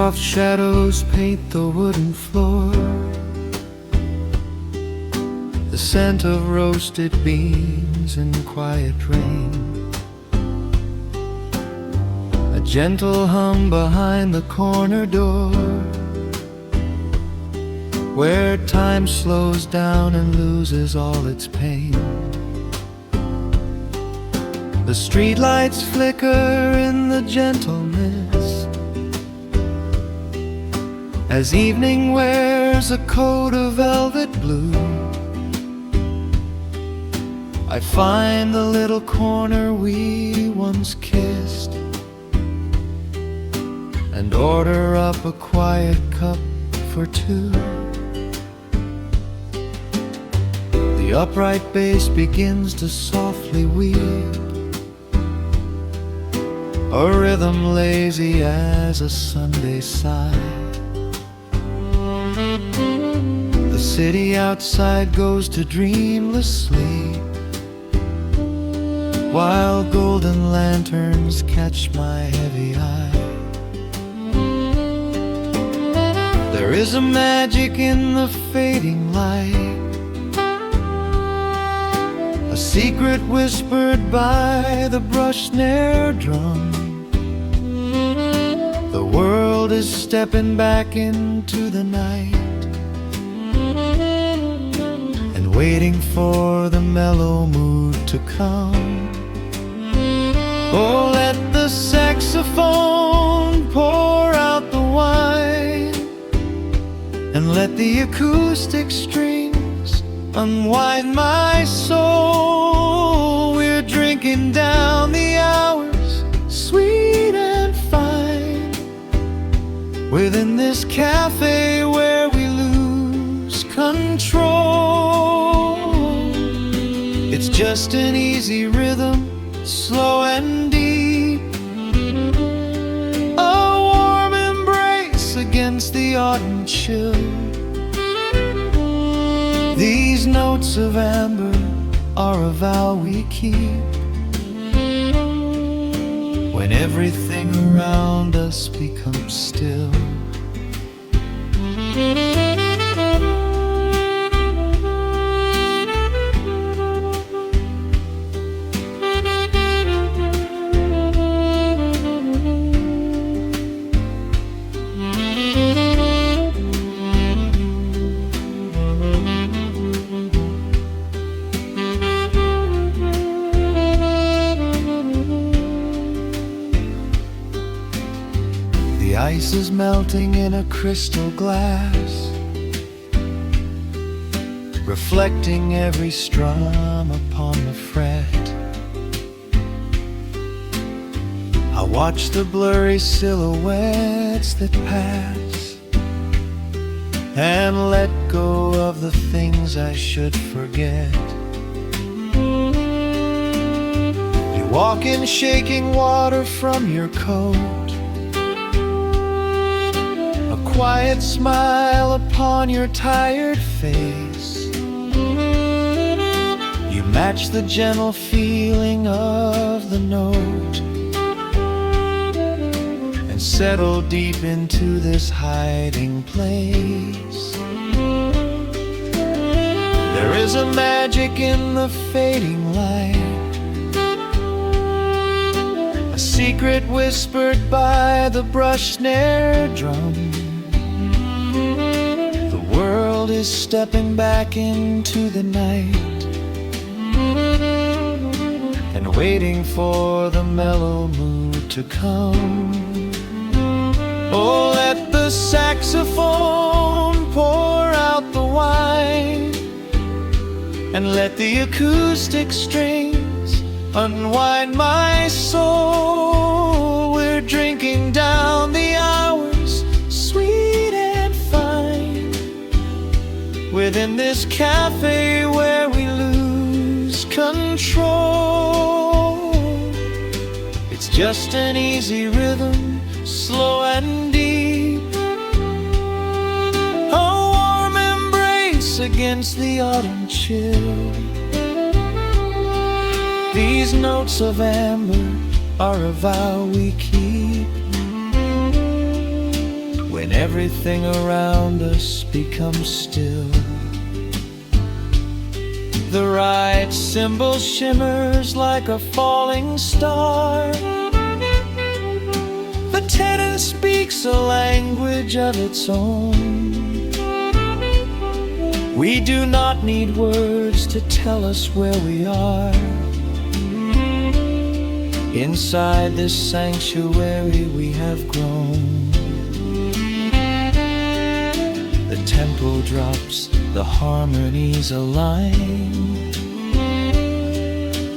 Soft shadows paint the wooden floor. The scent of roasted beans and quiet rain. A gentle hum behind the corner door, where time slows down and loses all its pain. The streetlights flicker in the gentle mist, as evening wears a coat of velvet blue. I find the little corner we once kissed, and order up a quiet cup for two. The upright bass begins to softly weep, a rhythm lazy as a Sunday sigh. The city outside goes to dreamless sleep, while golden lanterns catch my heavy eye. There is a magic in the fading light, a secret whispered by the brush snare drum. The world is stepping back into the night and waiting for the mellow mood to come. Oh, let the saxophone pour out the wine, and let the acoustic strings unwind my soul. We're drinking down the hours, sweet and fine, within this cafe where we lose control. It's just an easy rhythm, slow and deep, a warm embrace against the autumn chill. These notes of amber are a vow we keep, when everything around us becomes still. The ice is melting in a crystal glass, reflecting every strum upon the fret. I watch the blurry silhouettes that pass, and let go of the things I should forget. You walk in shaking water from your coat, quiet smile upon your tired face. You match the gentle feeling of the note, and settle deep into this hiding place. There is a magic in the fading light, a secret whispered by the brush snare drum. The world is stepping back into the night and waiting for the mellow mood to come. Oh, let the saxophone pour out the wine, and let the acoustic strings unwind my soul. We're drinking down the hours, sweet and fine, within this cafe where we lose control. It's just an easy rhythm, slow and deep, a warm embrace against the autumn chill. These notes of amber are a vow we keep, when everything around us becomes still. The right cymbal shimmers like a falling star. The tenor speaks a language of its own. We do not need words to tell us where we are. Inside this sanctuary we have grown. The tempo drops, the harmonies align.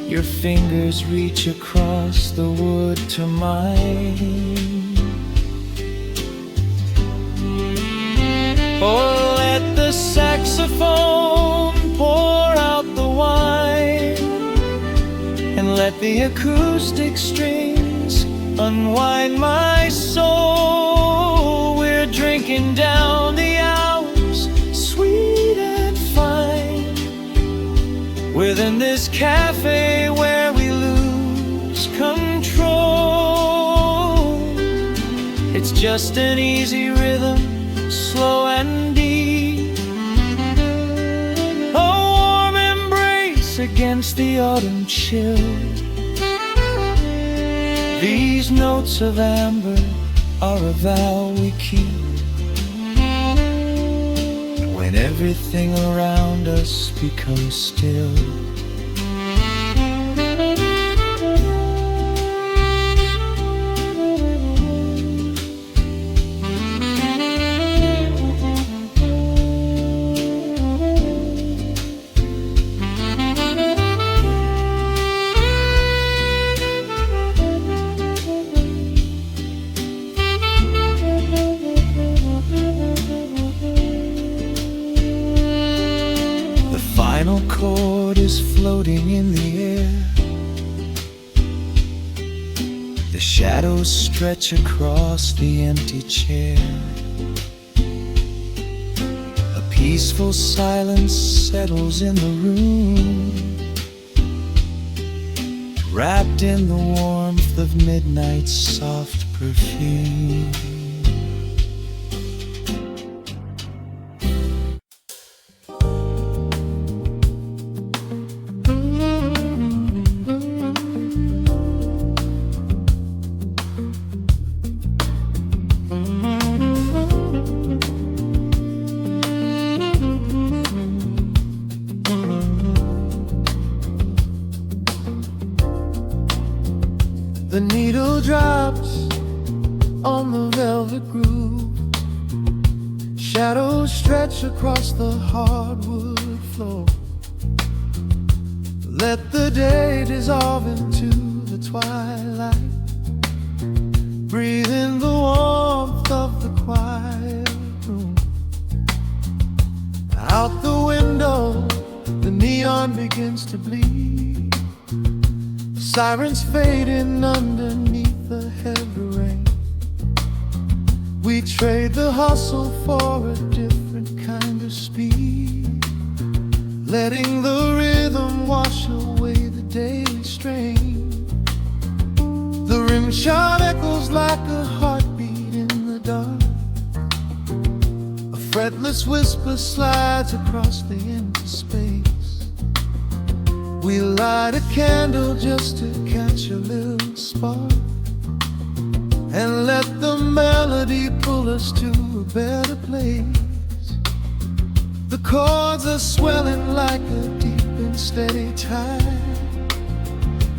Your fingers reach across the wood to mine. Oh, let the saxophone pour out the wine, and let the acoustic strings unwind my soul. We're drinking down the hours, sweet and fine, within this cafe where we lose control. It's just an easy rhythm, slow and deep, a warm embrace against the autumn chill. These notes of amber are a vow we keep when everything around us becomes still. Final chord is floating in the air. The shadows stretch across the empty chair. A peaceful silence settles in the room, wrapped in the warmth of midnight's soft perfume. The needle drops on the velvet groove. Shadows stretch across the hardwood floor. Let the day dissolve into the twilight. Breathe in the warmth of the quiet room. Out the window, the neon begins to bleed. Sirens fading underneath the heavy rain. We trade the hustle for a different kind of speed, letting the rhythm wash away the daily strain. The rim shot echoes like a heartbeat in the dark. A fretless whisper slides across the empty space. We light a candle just to catch a little spark, and let the melody pull us to a better place. The chords are swelling like a deep and steady tide,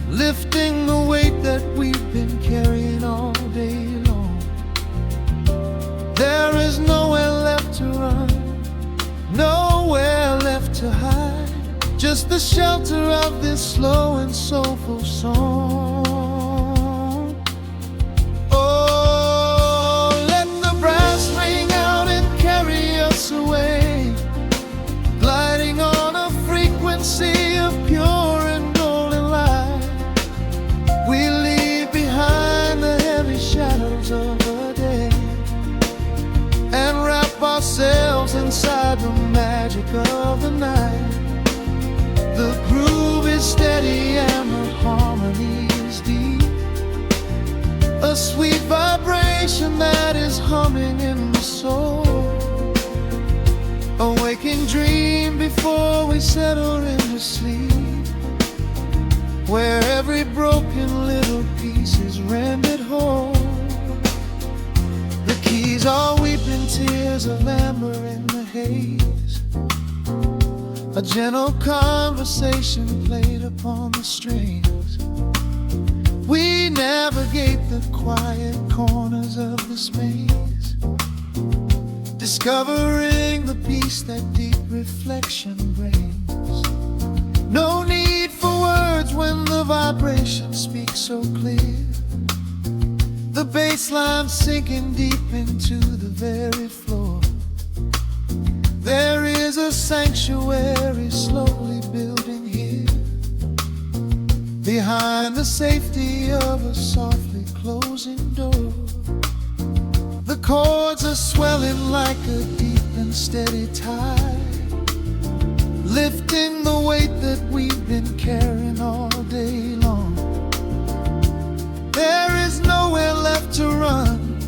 lifting the weight that we've been carrying all day long. There is nowhere left to run, nowhere left to hide, just the shelter of this slow and soulful song. Oh, let the brass ring out and carry us away, gliding on a frequency of pure and golden light. We leave behind the heavy shadows of the day and wrap ourselves inside the magic of the night. The groove is steady and the harmony is deep, a sweet vibration vibration that is humming in the soul. A waking dream before we settle into sleep, where every broken little piece is rendered whole. The keys are weeping tears of amber in the haze, a gentle conversation played upon the strings. We navigate the quiet corners of this maze, discovering the peace that deep reflection brings. No need for words when the vibration speaks so clear, the bass line sinking deep into the very floor. There is a sanctuary slowly building here, behind the safety of a softly closing door. The chords are swelling like a deep and steady tide, lifting the weight that we've been carrying all day long. There is nowhere left to run,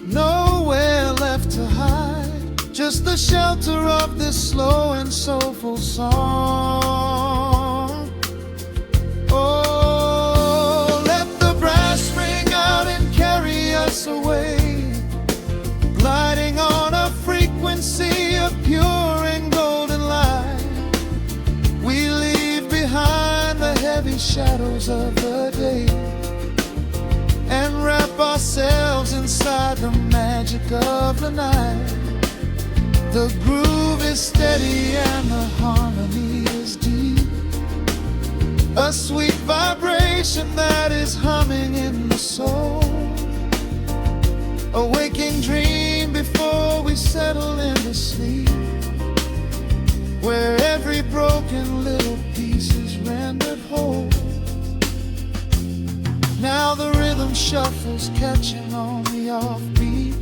nowhere left to hide, just the shelter of this slow and soulful song. Oh, let the brass ring out and carry us away, gliding on a frequency of pure and golden light. We leave behind the heavy shadows of the day and wrap ourselves inside the magic of the night. The groove is steady and the harmony is deep, a sweet vibration that is humming in the soul. A waking dream before we settle into sleep, where every broken little piece is rendered whole. Now the rhythm shuffles, catching on the offbeat,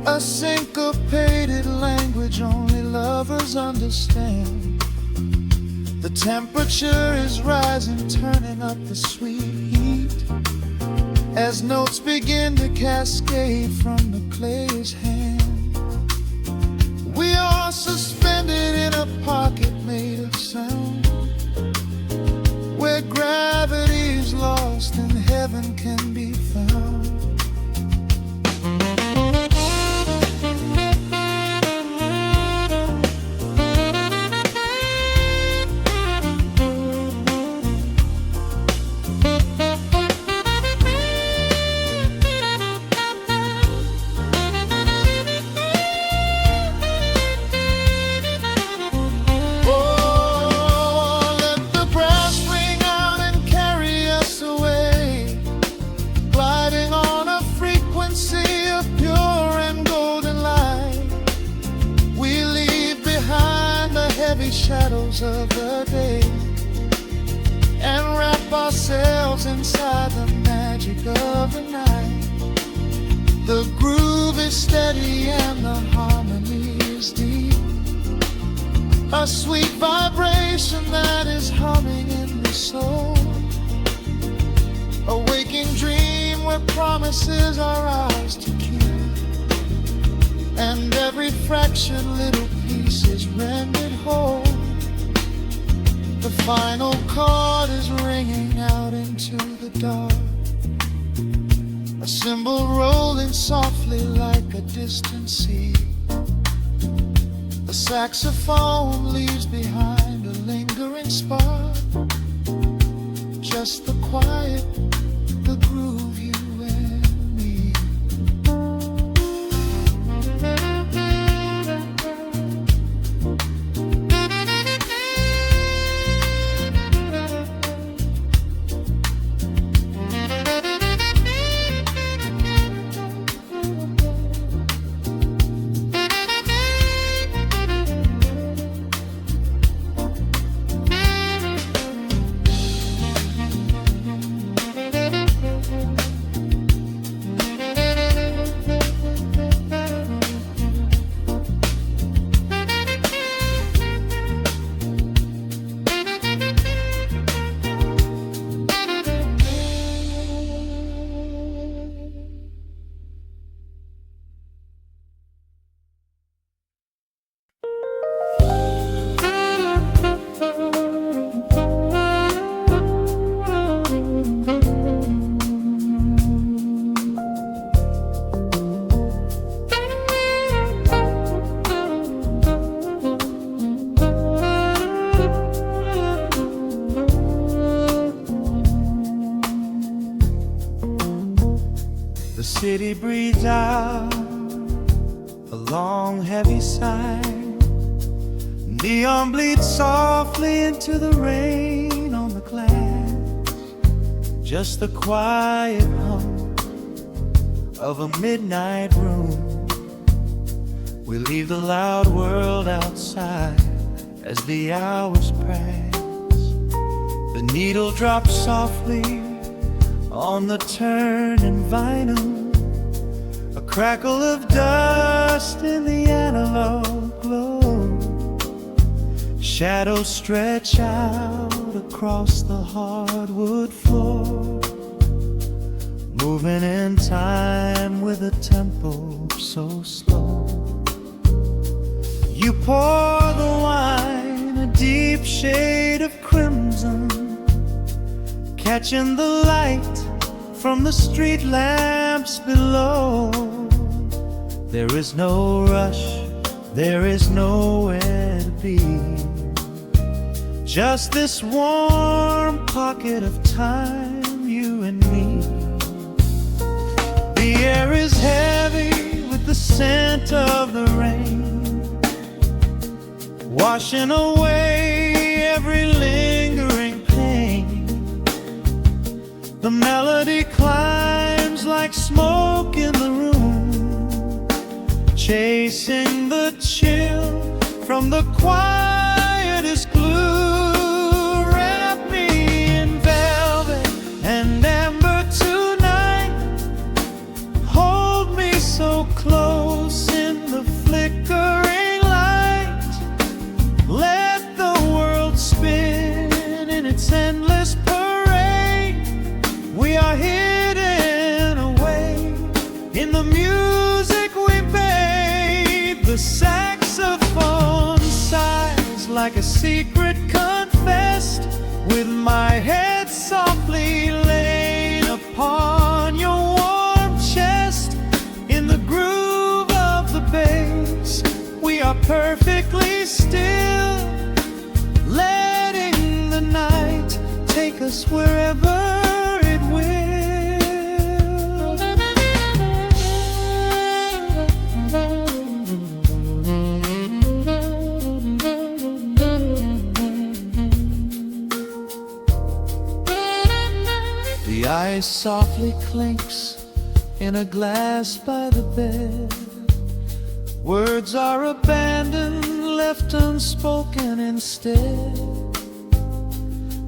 a syncopated language only lovers understand. The temperature is rising, turning up the sweet heat, as notes begin to cascade from the clay's hand. We are suspended in a pocket made of sound, where gravity is lost and heaven can be found. Shadows of the day and wrap ourselves inside the magic of the night. The groove is steady and the harmony is deep, a sweet vibration that is humming in the soul. A waking dream where promises are ours to keep, and every fraction little piece is rendered whole. The final chord is ringing out into the dark, a cymbal rolling softly like a distant sea. The saxophone leaves behind a lingering spark, just the quiet, the groove, you and me. city breathes out a long heavy sigh. Neon bleeds softly into the rain on the glass. Just the quiet hum of a midnight room. We leave the loud world outside as the hours pass. The needle drops softly on the turning vinyl. A crackle of dust in the analog glow. Shadows stretch out across the hardwood floor, moving in time with a tempo so slow. You pour the wine, a deep shade of crimson, catching the light from the street lamps below. There is no rush, there is nowhere to be. Just this warm pocket of time, you and me. The air is heavy with the scent of the rain, washing away every lingering pain. The melody climbs like smoke in the room, chasing the chill from the quietest glue. Wrap me in velvet and amber tonight. Hold me so close in the flickering light. Let the world spin in its endless parade. We are hidden away in the music we made. The saxophone sighs like a secret confessed, with my head softly laid upon your warm chest. In the groove of the bass, we are perfectly still, letting the night take us wherever it will. The ice softly clinks in a glass by the bed. Words are abandoned, left unspoken instead.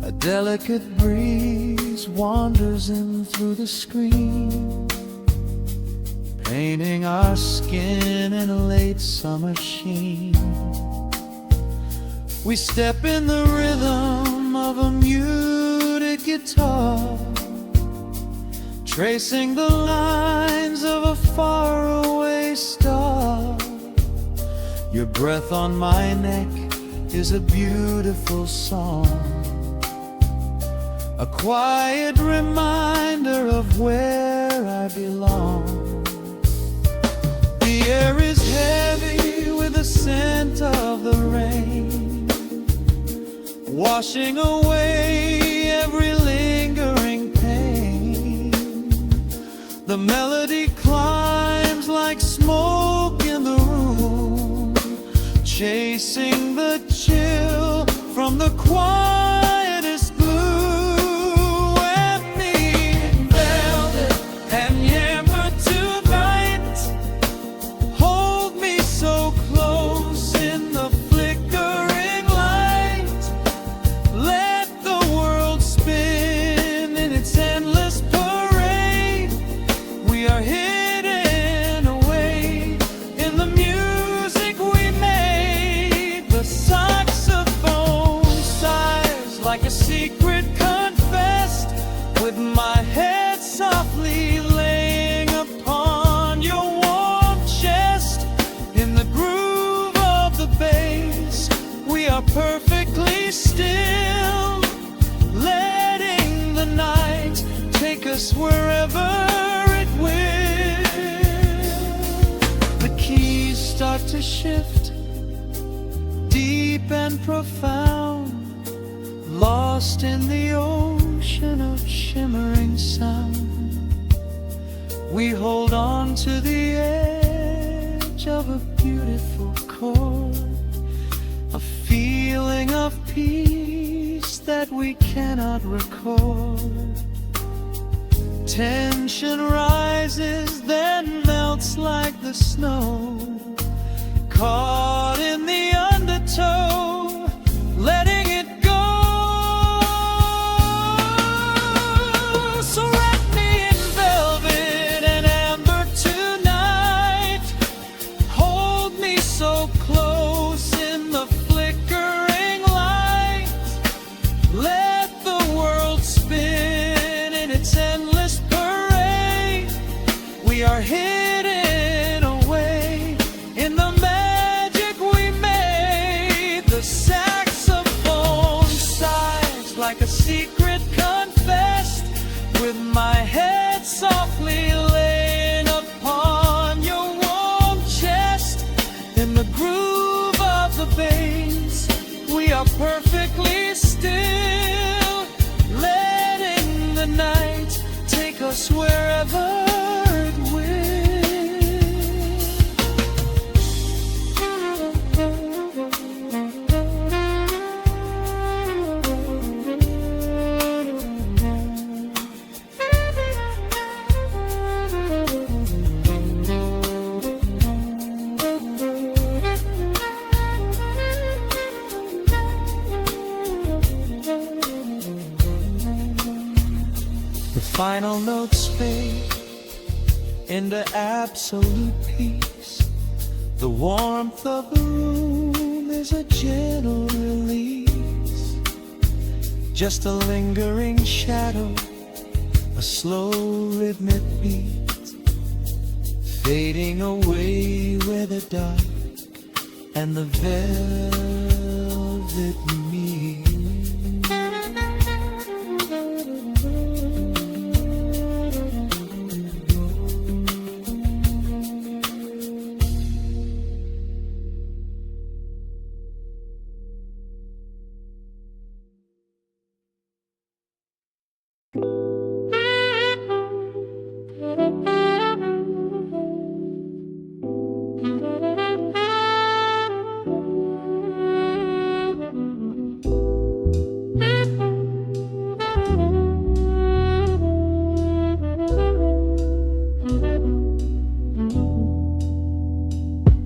A delicate breeze wanders in through the screen, painting our skin in a late summer sheen. We step in the rhythm of a muted guitar, tracing the lines of a faraway star. Your breath on my neck is a beautiful song, a quiet reminder of where I belong. The air is heavy with the scent of the rain, washing away every lingering pain. The melody climbs like smoke in the room, chasing the chill from the quietest blue. Wrap me in velvet and amber tonight. Hold me so close in the flickering light. Let the world spin in its endless parade. We are hidden away in the music we made. The saxophone sighs like a secret confessed, with my head softly laying upon your warm chest. In the groove of the bass, we are perfectly still, letting the night take us wherever it will. The keys start to shift, deep and profound, lost in the ocean of shimmering sound. We hold on to the edge of a beautiful chord, a feeling of peace that we cannot record. Tension rises, then melts like the snow, caught in the undertow, letting it go. So wrap me in velvet and amber tonight, hold me so close in the flickering light, let the world spin in its endless parade. We are hidden away in the magic we made. The saxophone sighs like a secret confessed, with my head softly laying upon your warm chest. In the groove of the bass, we are perfectly still, letting the night take us wherever it will. The final notes fade into absolute peace. The warmth of the room is a gentle release, just a lingering shadow, a slow rhythmic beat, fading away where the dark and the velvet meet.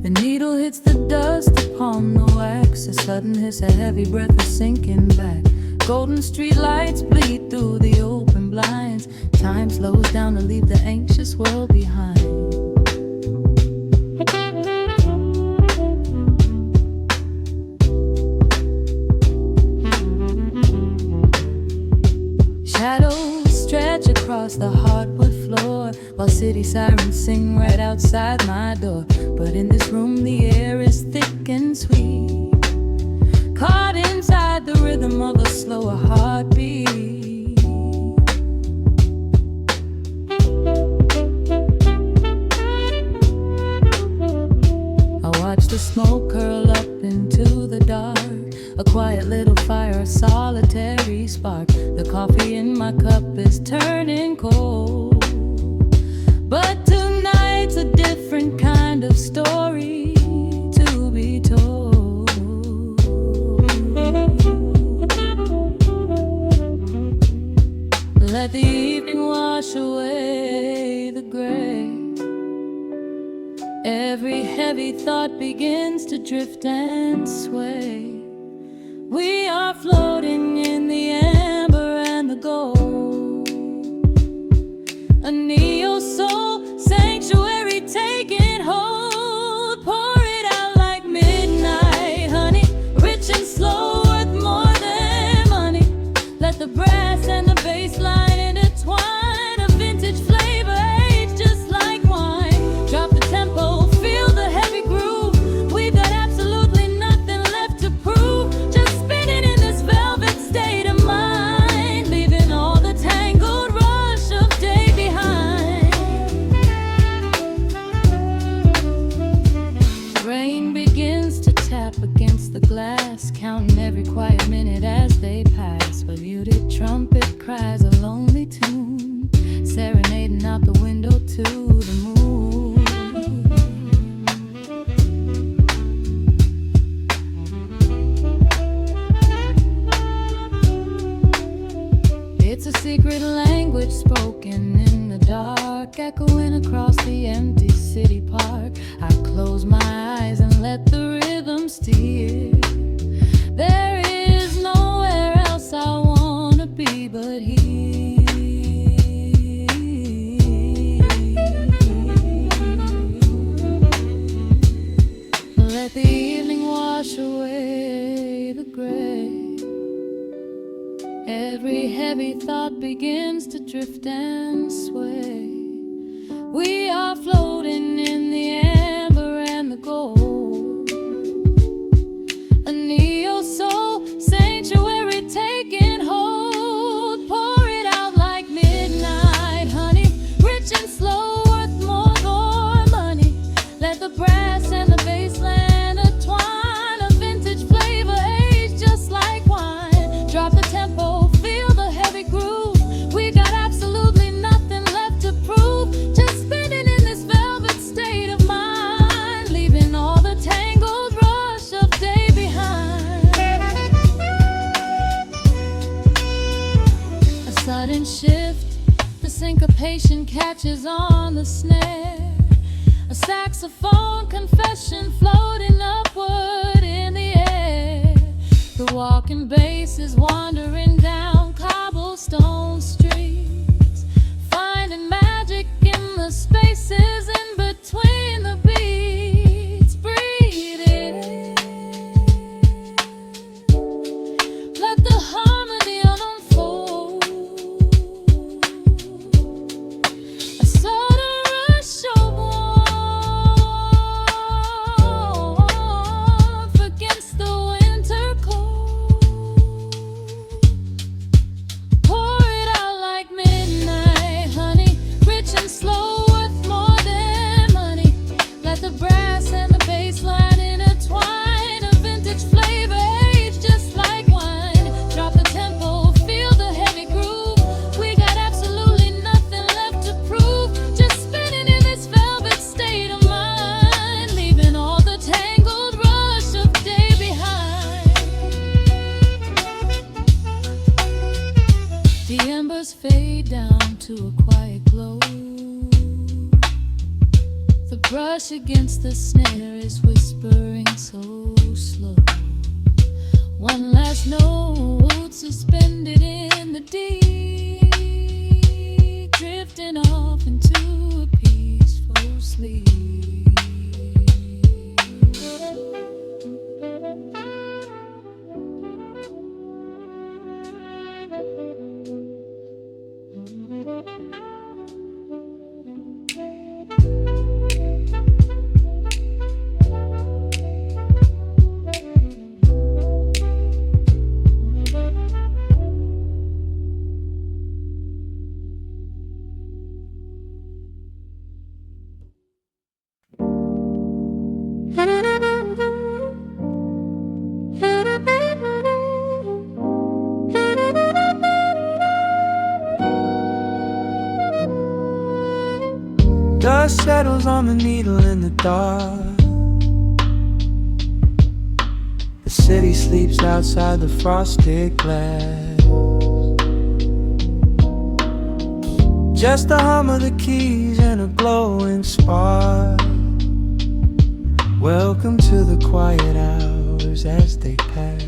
The needle hits the dust upon the wax. A sudden hiss, a heavy breath is sinking back. Golden street lights bleed through the open blinds. Time slows down to leave the anxious world behind. Shadows stretch across the hardwood floor, while city sirens sing right outside my door. But in this room the air is thick and sweet, caught inside the rhythm of a slower heartbeat. I watch the smoke curl up into the dark, a quiet little fire, a solitary spark. The coffee in my cup is turning cold, but tonight's a different kind of story to be told. Let the evening wash away the gray. Every heavy thought begins to drift and sway. We are floating in the amber and the gold, a neo-soul sanctuary taking hold. Pour it out like midnight honey, rich and slow, worth more than money. Let the brass and the bass line intertwine, a vintage flavor aged just like wine. Drop the tempo, feel the heavy groove. We've got absolutely nothing left to prove, just spinning in this velvet state of mind, leaving all the tangled rush of day behind. Rain begins to tap against the glass, counting every quiet minute as they pass. A muted trumpet cries a lonely tune, serenading out the window to the moon. It's a secret language spoken in the dark, echoing across the empty city park. I close my eyes and let the rhythm steer. There is nowhere else I wanna be but here. Let the evening wash away the gray. Every heavy thought begins to drift and sway. We are floating in the amber and the gold. A neo-soul sanctuary taking hold. Pour it out like midnight honey, rich and slow, worth more than money. Let the brass and the bassline entwine, a vintage flavor aged just like wine. Drop the tempo, feel the heavy groove. We got absolutely nothing left to prove. Just spinning in this velvet state of mind, leaving all the tangled rush of day behind. A sudden shift, the syncopation catches on the snare. A saxophone confession floating upward in the air. The walking bass is wandering down cobblestone streets, finding magic in the spaces in between the beats. Breathe it in. Let the harmony unfold. A sudden rush of warmth against the winter cold. Pour it out like midnight honey, rich and slow, worth more than money. Let the brass and the bassline intertwine, a vintage flavor aged just like wine. Drop the tempo, feel the heavy groove. We got absolutely nothing left to prove. Just spinning in this velvet state of mind, leaving all the tangled rush of day behind. The embers fade down to a quiet glow. The brush against the snare is whispering so slow. One last note suspended in the deep, drifting off into a peaceful sleep. Dust settles on the needle in the dark. The city sleeps outside the frosted glass. Just the hum of the keys and a glowing spark. Welcome to the quiet hours as they pass.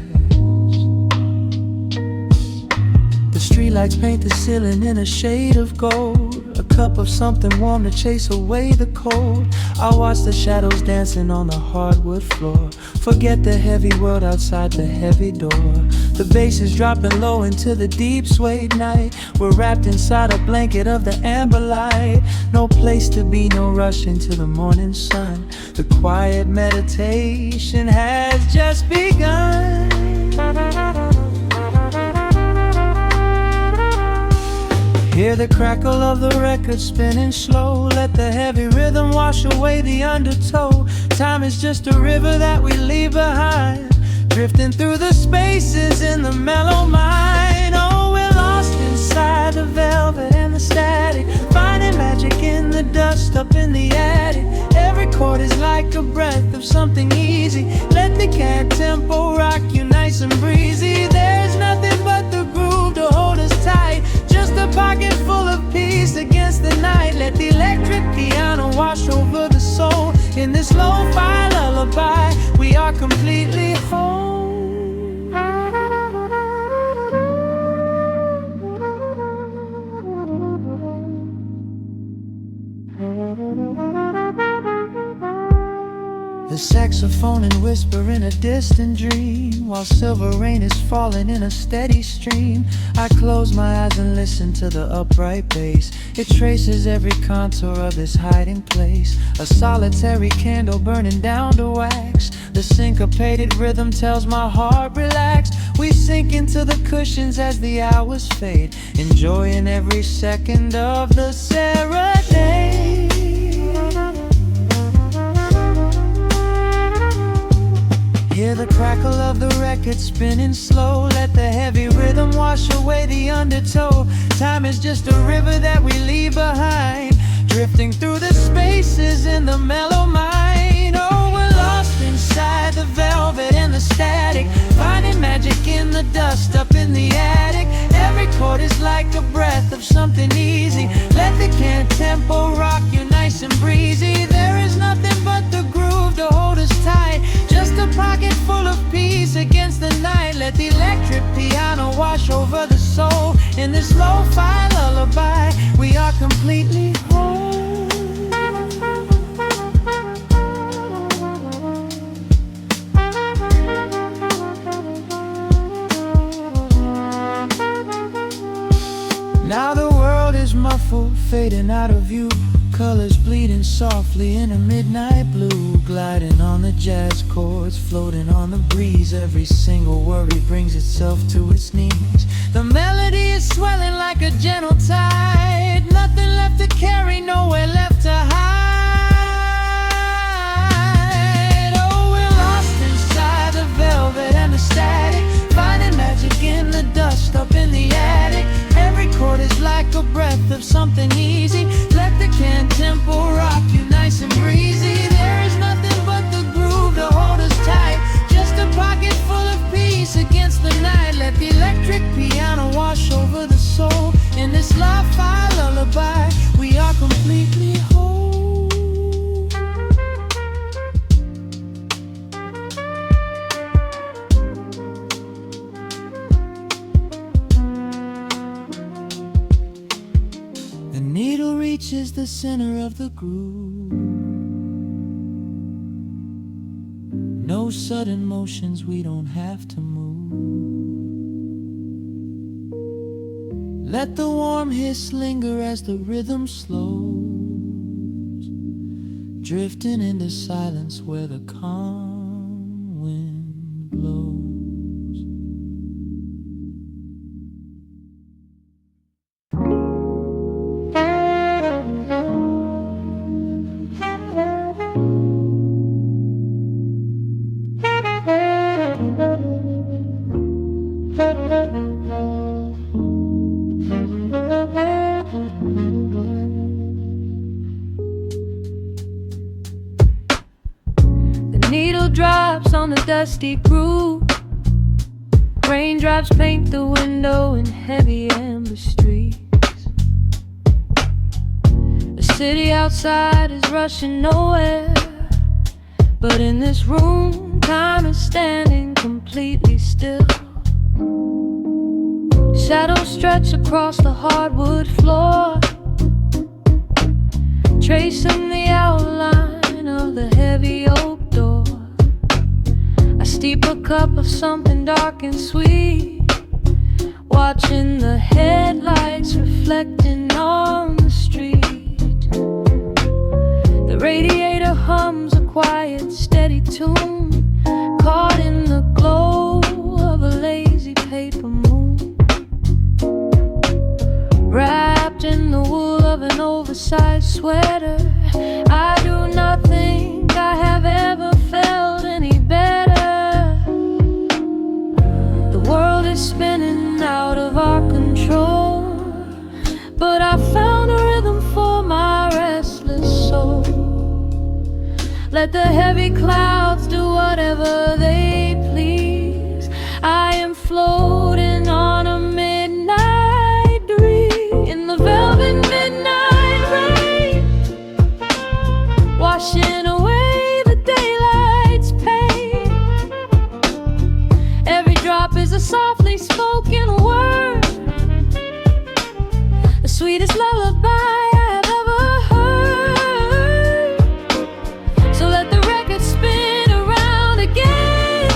The streetlights paint the ceiling in a shade of gold. A cup of something warm to chase away the cold. I watch the shadows dancing on the hardwood floor. Forget the heavy world outside the heavy door. The bass is dropping low into the deep suede night. We're wrapped inside a blanket of the amber light. No place to be, no rush into the morning sun. The quiet meditation has just begun. Hear the crackle of the record spinning slow. Let the heavy rhythm wash away the undertow. Time is just a river that we leave behind, drifting through the spaces in the mellow mind. Oh, we're lost inside the velvet and the static, magic in the dust up in the attic. Every chord is like a breath of something easy. Let the cat tempo rock you nice and breezy. There's nothing but the groove to hold us tight. Just a pocket full of peace against the night. Let the electric piano wash over the soul. In this lo-fi lullaby, we are completely whole. The saxophone and whisper in a distant dream, while silver rain is falling in a steady stream. I close my eyes and listen to the upright bass. It traces every contour of this hiding place. A solitary candle burning down to wax. The syncopated rhythm tells my heart relax. We sink into the cushions as the hours fade, enjoying every second of the serenade. Hear the crackle of the record spinning slow. Let the heavy rhythm wash away the undertow. Time is just a river that we leave behind, drifting through the spaces in the mellow mind. Oh, we're lost inside the velvet and the static, finding magic in the dust up in the attic. Every chord is like a breath of something easy. Let the can tempo rock you nice and breezy. There is nothing but the groove to hold us tight. Just a pocket full of peace against the night. Let the electric piano wash over the soul. In this lo-fi lullaby, we are completely whole. Now the world is muffled, fading out of view. Colors bleeding softly in a midnight blue, gliding on the jazz chords, floating on the breeze. Every single worry brings itself to its knees. The melody is swelling like a gentle tide. Nothing left to carry, nowhere left to hide. Oh, we're lost inside the velvet and the static, finding magic in the dust up in the attic. Every chord is like a breath of something easy. Let the can tempo rock you nice and breezy. There is nothing but the groove to hold us tight. Just a pocket full of peace against the night. Let the electric piano wash over the soul. In this lo-fi lullaby, we are completely whole. The needle reaches the center of the groove. No sudden motions, we don't have to move. Let the warm hiss linger as the rhythm slows, drifting into silence where the calm wind blows. Drops on the dusty groove. Raindrops paint the window in heavy amber streaks. The city outside is rushing nowhere, but in this room, time is standing completely still. Shadows stretch across the hardwood floor, tracing the outline of the heavy oak door. I steep a cup of something dark and sweet, watching the headlights reflecting on the street. The radiator hums a quiet, steady tune, caught in the glow of a lazy paper moon. Wrapped in the wool of an oversized sweater, I do not think I have ever felt any better. The world is spinning out of our control, but I found a rhythm for my Let the heavy clouds do whatever they please. I am floating on a midnight dream in the velvet midnight rain, washing away the daylight's pain. Every drop is a softly spoken word, the sweetest lullaby I have ever heard. So let the record spin around again,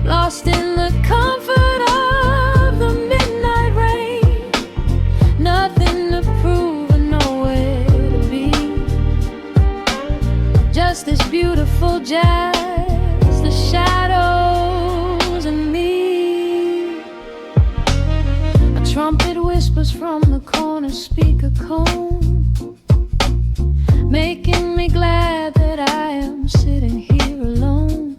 lost in the comfort of the midnight rain. Nothing to prove and nowhere to be, just this beautiful jazz, the shadows and me. A trumpet whispers from the corner speaker cone, making me glad that I am sitting here alone.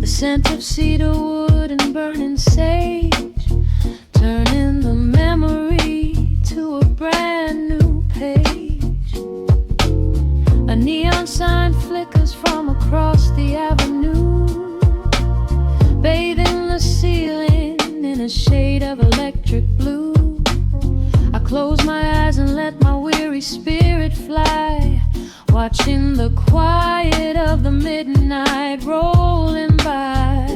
The scent of cedar wood and burning sage, turning the memory to a brand new page. A neon sign flickers from across the avenue, bathing the ceiling in a shade of electric blue. I close my eyes and let my weary spirit fly, watching the quiet of the midnight rolling by.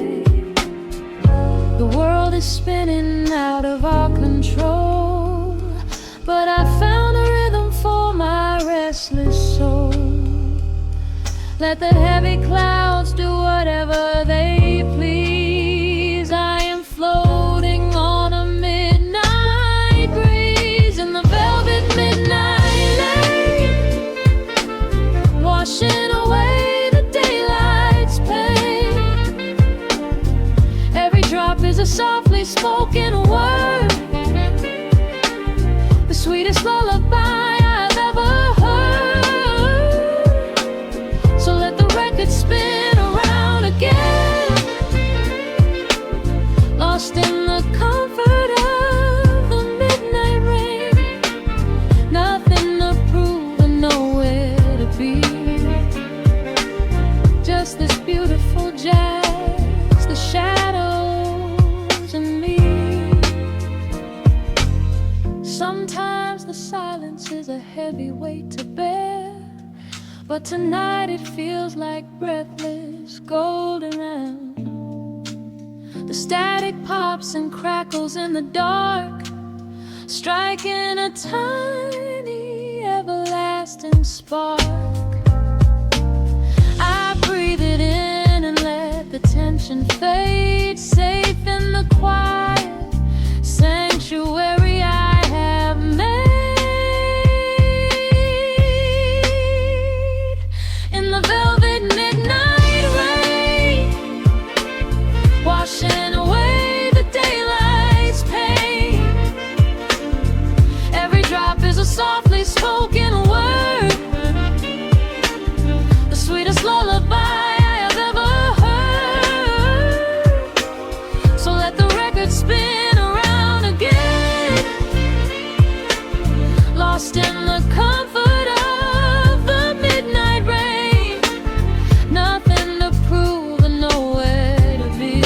The world is spinning out of our control, but I found a rhythm for my restless soul. Let the heavy clouds do whatever they please. I am floating on a midnight breeze in the velvet midnight lane, washing away the daylight's pain. Every drop is a softly spoken word, the sweetest lullaby I've ever heard. So let the record spin around again, lost in the comfort of the midnight rain. Nothing to prove and nowhere to be, just this beautiful jazz, the shadows and me. Sometimes the silence is a heavy weight to bear, but tonight it feels like breathless golden round. The static pops and crackles in the dark, striking a tiny everlasting spark. I breathe it in and let the tension fade, safe in the quiet sanctuary I have made. In the velvet midnight rain, washing away the daylight's pain. Every drop is a softly spoken word, the sweetest lullaby I have ever heard. So let the record spin around again, lost in the comfort of the midnight rain. Nothing to prove and nowhere to be,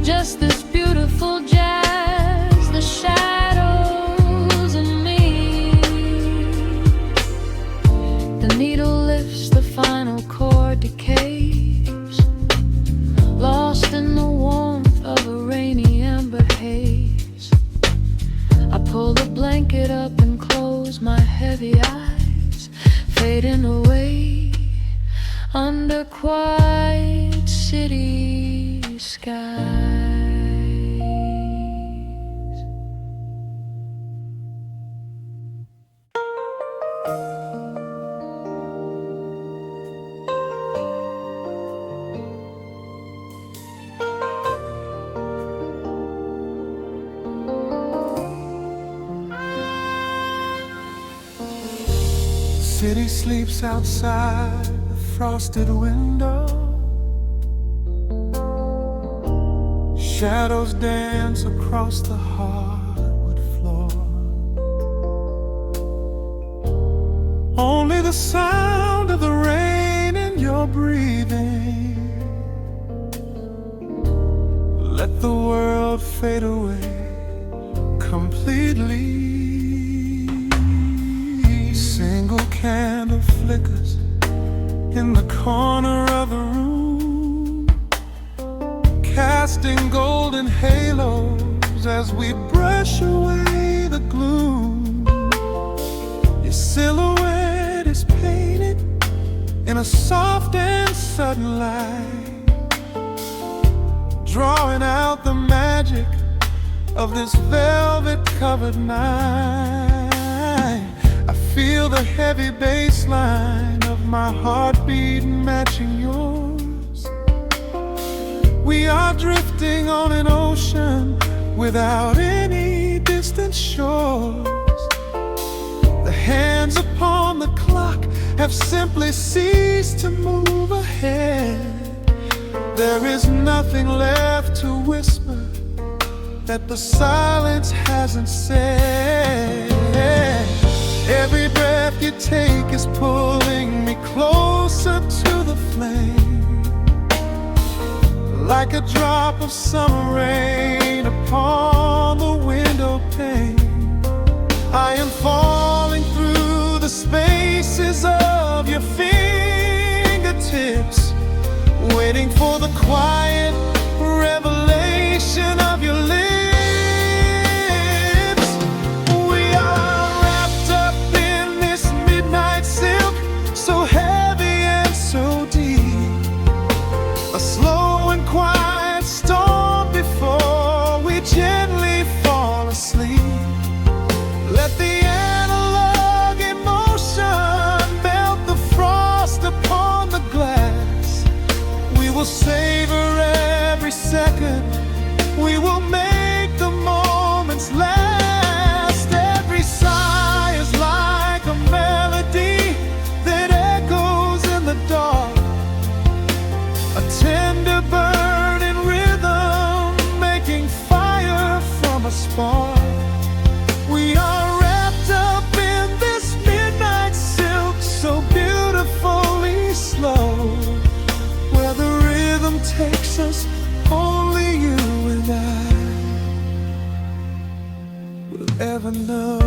just this beautiful jazz, the shadows and me. The needle lifts, the final chord decays, lost in the warmth of a rainy amber haze. I pull the blanket up and close my heavy eyes, fading away under quiet city skies. City sleeps outside the frosted window. Shadows dance across the hardwood floor. the sound of the rain in your breathing. Let the world fade away completely. Single candle flickers in the corner of the room, casting golden halos as we brush away the gloom. Your silhouette is painted in a soft and sudden light, drawing out the magic of this velvet-covered night. I feel the heavy bass line of my heartbeat matching yours. We are drifting on an ocean without any distant shores. The hands upon the clock have simply ceased to move ahead. There is nothing left to whisper that the silence hasn't said. Every breath you take is pulling me closer to the flame, like a drop of summer rain upon the window pane. I am falling through the spaces of your fingertips, waiting for the quiet revelation of your lips. We are wrapped up in this midnight silk, so heavy and so deep. A slow and quiet storm before we gently fall asleep. Let the analog emotion melt the frost upon the glass. We will savor every second, we will make the moments last. Every sigh is like a melody that echoes in the dark, a tender burning rhythm making fire from a spark. We are wrapped up in this midnight silk, so beautifully slow, where the rhythm takes us, only you and I will ever know.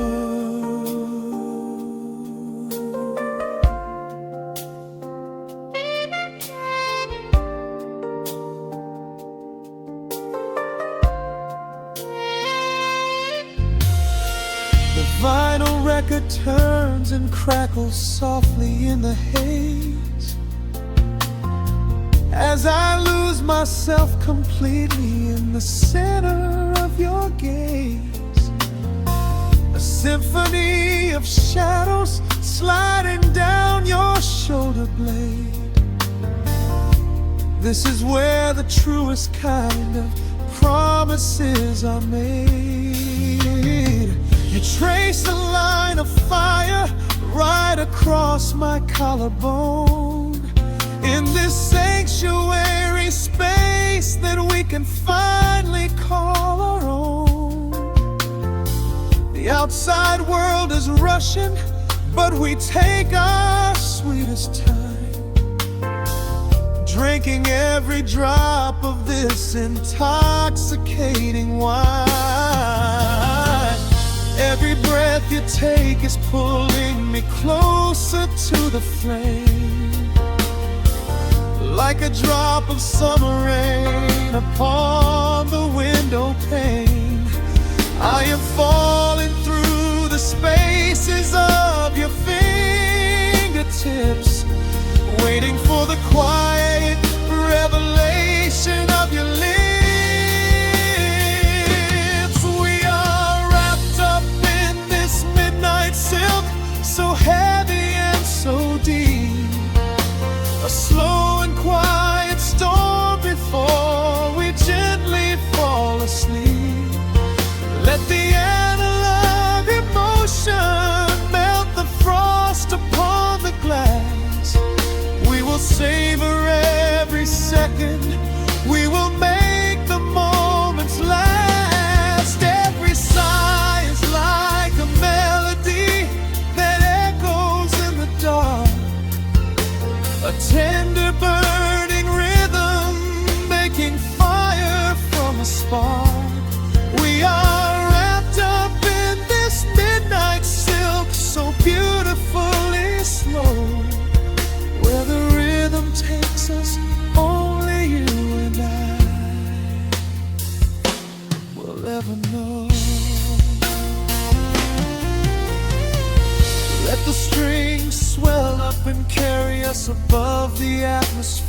The vinyl record turns and crackles softly in the haze, as I lose myself completely in the center of your gaze. A symphony of shadows sliding down your shoulder blade. This is where the truest kind of promises are made. You trace a line of fire right across my collarbone, in this sanctuary space that we can finally call our own. The outside world is rushing, but we take our sweetest time, drinking every drop of this intoxicating wine. Every breath you take is pulling me closer to the flame, like a drop of summer rain upon the window pane. I am falling through the spaces of your fingertips, waiting for the quiet revelation of your lips. We are wrapped up in this midnight silk, so heavy and so deep. A slow and quiet storm before we gently fall asleep. Let the analog emotion melt the frost upon the glass. We will sing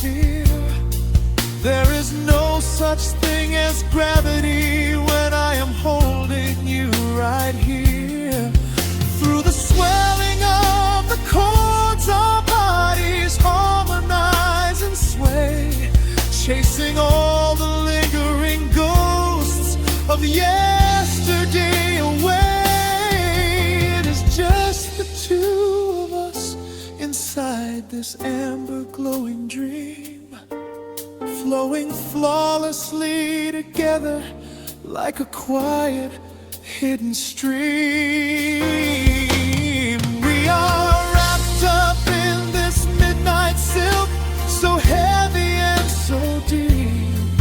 fear. There is no such thing as gravity when I am holding you right here. Through the swelling of the chords, our bodies harmonize and sway, chasing all the lingering ghosts of yesterday away. It is just the two of us inside this amber glowing dream, flowing flawlessly together like a quiet hidden stream. We are wrapped up in this midnight silk, so heavy and so deep,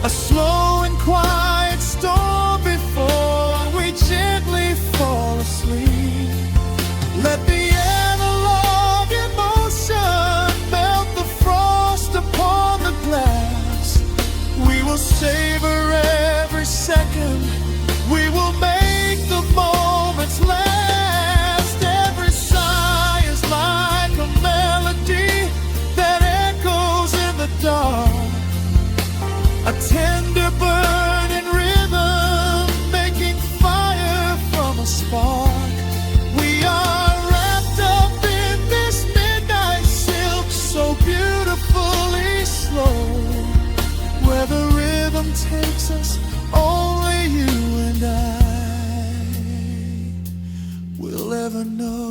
a slow and quiet storm before we gently fall asleep. Let the analog emotion melt the frost upon the glass. We will savor every second, we will make the moments last. Every sigh is like a melody that echoes in the dark, a tender burning rhythm making fire from a spark. We are wrapped up in this midnight silk, so beautifully slow, where the rhythm takes us, only you and I will ever know.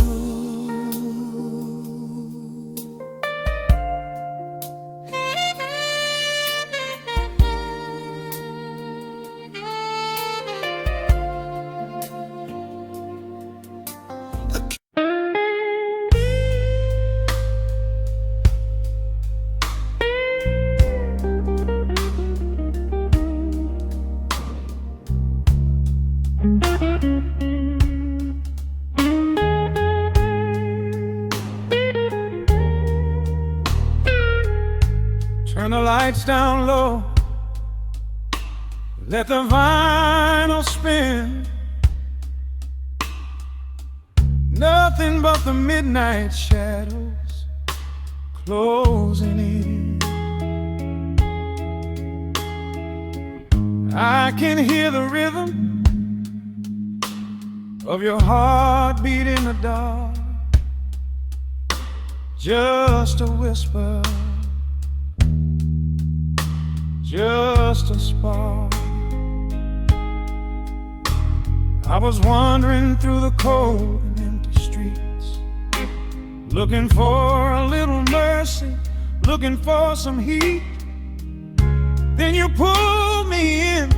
Turn the lights down low, let the vinyl spin. Nothing but the midnight shadows closing in. I can hear the rhythm of your heartbeat in the dark, just a whisper, just a spark. I was wandering through the cold and empty streets, looking for a little mercy, looking for some heat. Then you pulled me in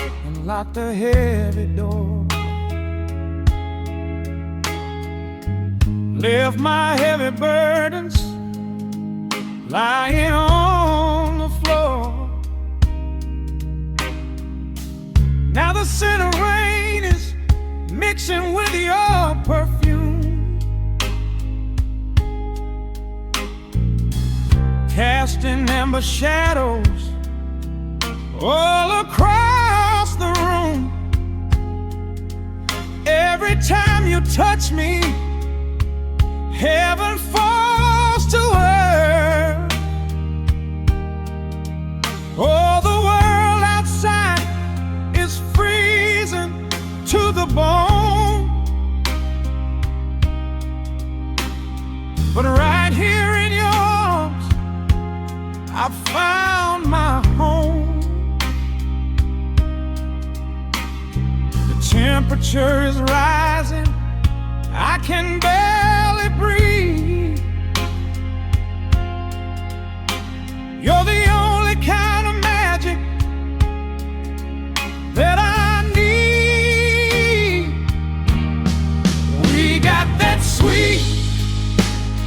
and locked the heavy door, left my heavy burdens lying on the floor. Now the scent of rain is mixing with your perfume, casting amber shadows all across the room. Every time you touch me, heaven falls to earth. Oh, the world outside is freezing to the bone, but right here in your arms I found my home. The temperature is rising, I can barely breathe. You're the only kind of magic that I need. We got that sweet,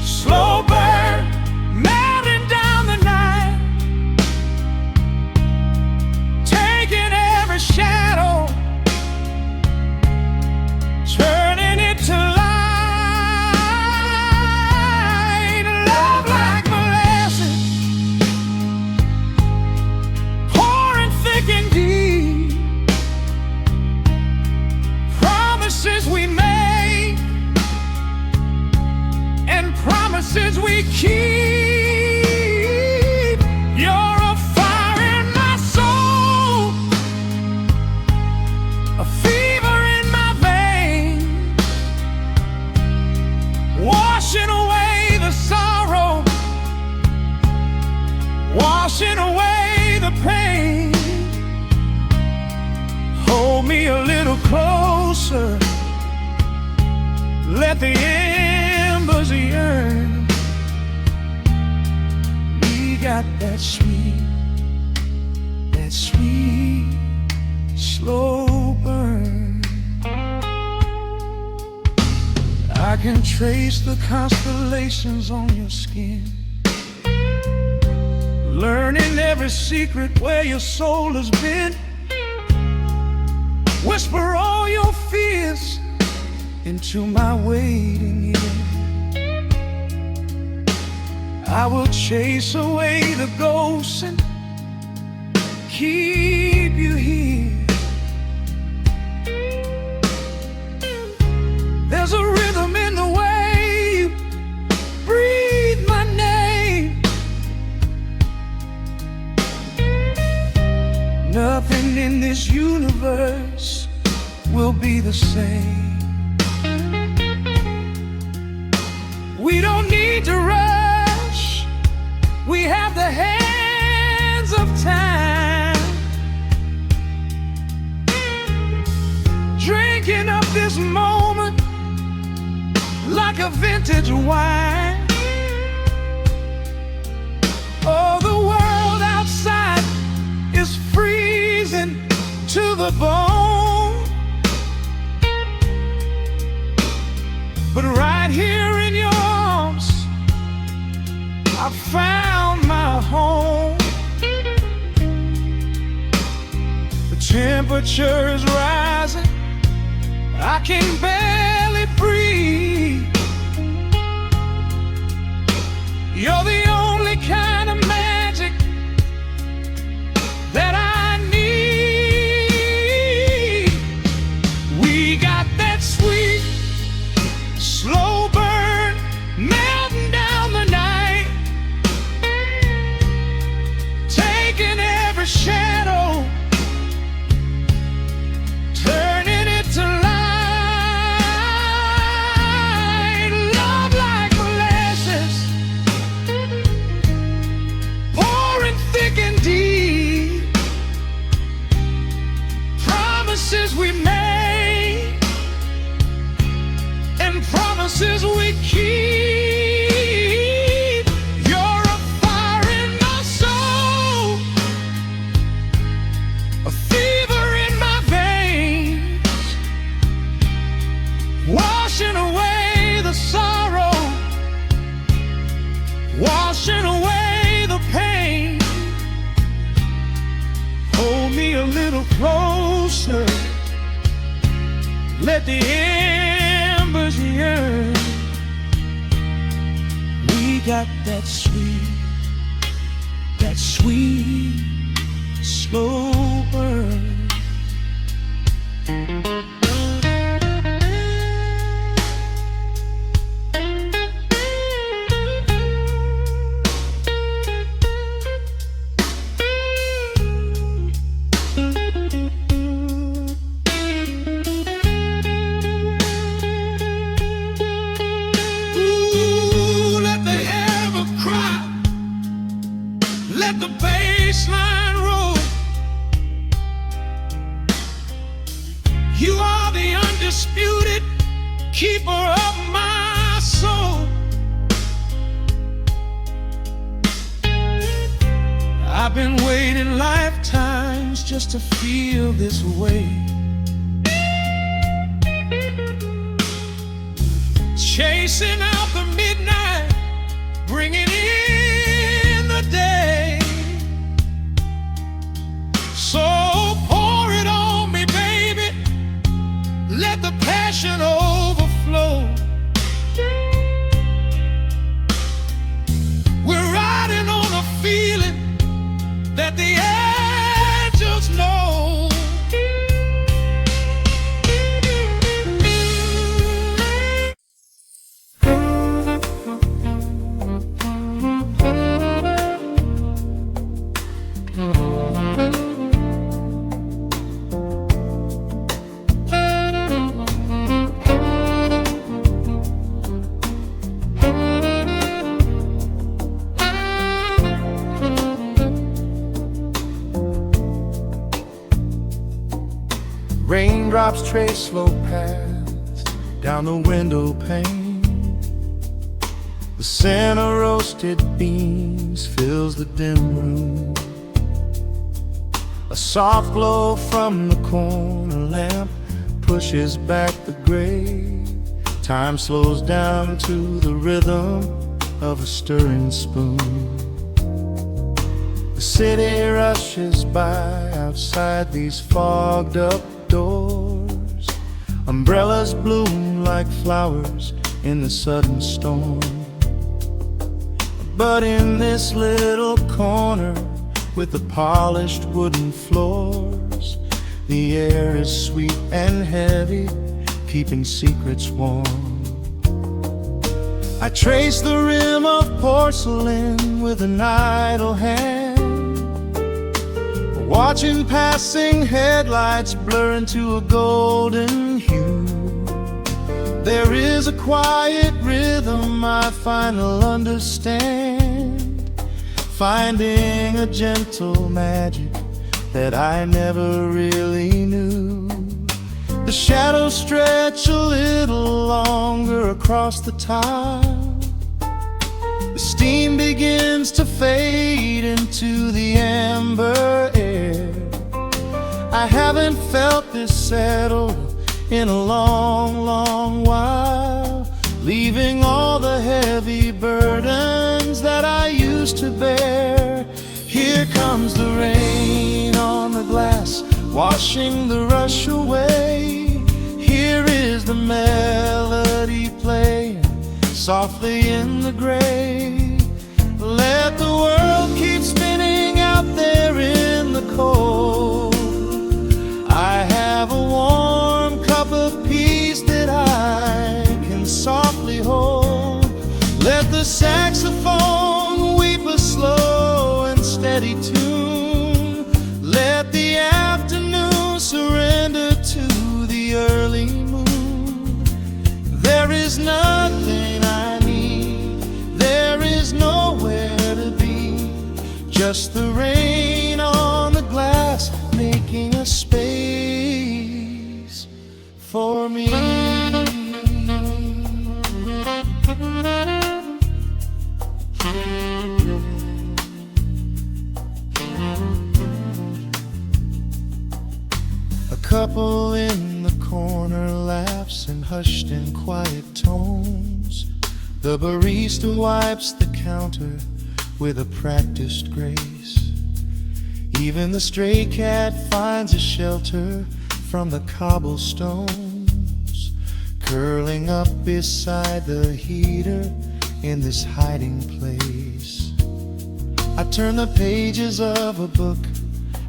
slow burn melting down the night, taking every shadow, turning it to light. Love like molasses, washing away the pain. Hold me a little closer, let the embers yearn. We got that sweet, slow burn. I can trace the constellations on your skin, learning every secret where your soul has been. Whisper all your fears into my waiting ear. I will chase away the ghosts and keep you here. There's a rhythm in the way you breathe my name. Nothing in this universe will be the same. We don't need to rush, we have the hands of time. Drinking up this moment like a vintage wine. Oh, the world outside is freezing to the bone, but right here in your arms I found my home. The temperature is rising, I can barely breathe. You're the only kind of magic that I need. We got that sweet, slow burn melting down the night, taking every shadow, turning it to light. Love like molasses, pouring thick and deep. Promises we made and promises we keep. You're a fire in my soul, a fever in my veins, washing away the sorrow, washing away the pain. Hold me a little closer, let the embers yearn. We got that sweet, slow burn. Let the bassline roll. You are the undisputed keeper of my soul. I've been waiting lifetimes just to feel this way. Chasing out the midnight, bringing in the day. So pour it on me, baby, let the passion overflow. We're riding on a feeling that the angels know. Raindrops trace slow paths down the window pane. The scent of roasted beans fills the dim room. A soft glow from the corner lamp pushes back the gray. Time slows down to the rhythm of a stirring spoon. The city rushes by outside these fogged up doors. Umbrellas bloom like flowers in the sudden storm. But in this little corner with the polished wooden floors, the air is sweet and heavy, keeping secrets warm. I trace the rim of porcelain with an idle hand, watching passing headlights blur into a golden hue. There is a quiet rhythm I finally understand, finding a gentle magic that I never really knew. The shadows stretch a little longer across the tile. The steam begins to fade into the amber air. I haven't felt this settled in a long, long while, leaving all the heavy burdens that I used to bear. Here comes the rain on the glass, washing the rush away. Here is the melody playing softly in the gray. Let the world keep spinning out there in the cold. I have a warm cup of peace that I can softly hold. Let the saxophone weep a slow and steady tune. Let the afternoon surrender to the early moon. There is nothing I need, there is nowhere to be, just the rain on the glass making a space for me. A couple in the corner laughs in hushed and quiet tones. The barista wipes the counter with a practiced grace. Even the stray cat finds a shelter from the cobblestones, curling up beside the heater in this hiding place. I turn the pages of a book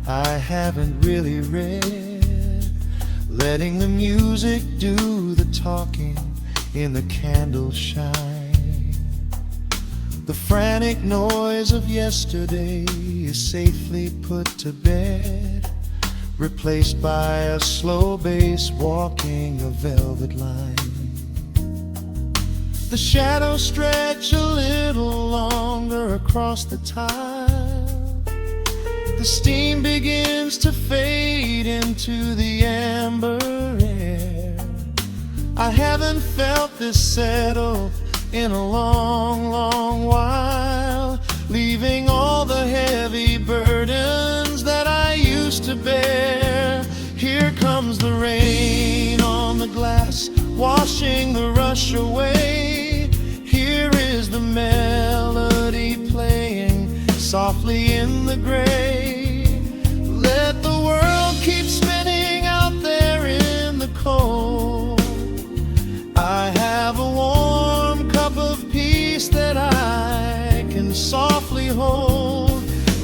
I haven't really read, letting the music do the talking in the candle shine. The frantic noise of yesterday is safely put to bed, replaced by a slow bass walking a velvet line. The shadows stretch a little longer across the tile. The steam begins to fade into the amber air. I haven't felt this settle in a long, long while, leaving all the heavy burdens that I used to bear. Here comes the rain on the glass, washing the rush away. Here is the melody playing softly in the gray. Let the world keep spinning out there in the cold. I have a warm cup of peace that I can softly hold.